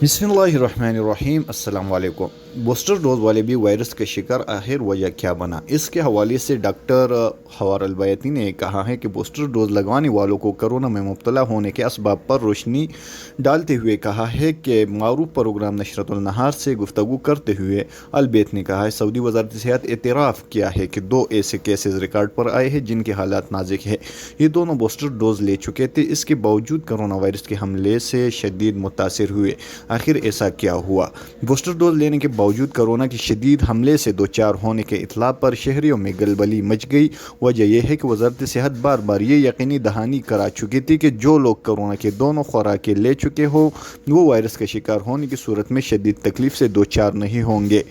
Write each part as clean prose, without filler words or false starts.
बिस्मिल्लाहिर्रहमानिर्रहीम अस्सलाम वालेकुम। बूस्टर डोज वाले भी वायरस का शिकार, आखिर वजह क्या बना? इसके हवाले से डॉक्टर हवार अलबैती ने कहा है कि बूस्टर डोज लगवाने वालों को कोरोना में मुब्तला होने के असबाब पर रोशनी डालते हुए कहा है कि मारूफ प्रोग्राम नशरतुल नहार से गुफ्तगू करते हुए अलबैत ने कहा है सऊदी वज़ारत सेहत एतराफ़ किया है कि 2 ऐसे केसेस रिकॉर्ड पर आए हैं जिनके हालात नाजुक है। ये दोनों बूस्टर डोज ले चुके थे, इसके बावजूद कोरोना वायरस के हमले से शदीद मुतासिर हुए। आखिर ऐसा क्या हुआ? बूस्टर डोज लेने के बावजूद कोरोना की शदीद हमले से दो चार होने के इतला पर शहरियों में गलबली मच गई। वजह यह है कि वजारत सेहत बार बार ये यकीनी दहानी करा चुकी थी कि जो लोग कोरोना के दोनों खुराकें ले चुके हो वो वायरस का शिकार होने की सूरत में शदीद तकलीफ से दो चार नहीं होंगे।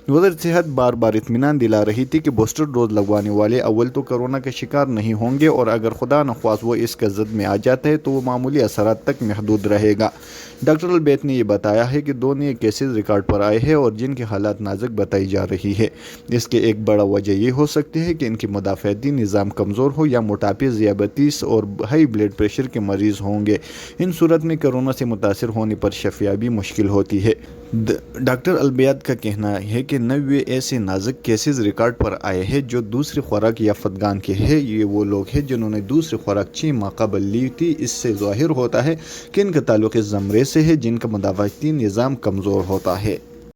वजारत सेहत बार बार इत्मीनान दिला रही थी कि बूस्टर डोज लगवाने वाले अव्वल तो कोरोना का शिकार नहीं होंगे और अगर खुदा न ख्वास वो इसका जद में आ जाता है तो वो मामूली असरात तक महदूद रहेगा। डॉक्टर अलबैत ने यह बताया है कि 2 नए केसेस रिकॉर्ड पर आए हैं और जिनकी हालात नाजुक बताई जा रही है। इसके एक बड़ा वजह यह हो सकती है कि इनकी मुदाफ़ाती निज़ाम कमज़ोर हो या मोटापे, ज़ियाबतीस और हाई ब्लड प्रेशर के मरीज़ होंगे। इन सूरत में कोरोना से मुतासर होने पर शफियाबी मुश्किल होती है। डॉक्टर अलबैत का कहना है कि 90 ऐसे नाजुक केसेस रिकॉर्ड पर आए हैं जो दूसरी खुराक या फतगान के हैं। ये वो लोग हैं जिन्होंने दूसरी खुराक 6 माह कबल ली थी। इससे ज़ाहिर होता है कि इनका ताल्लुक़ इस ज़मरे से है जिनका मुदाफ़ाती निज़ाम कमज़ोर होता है।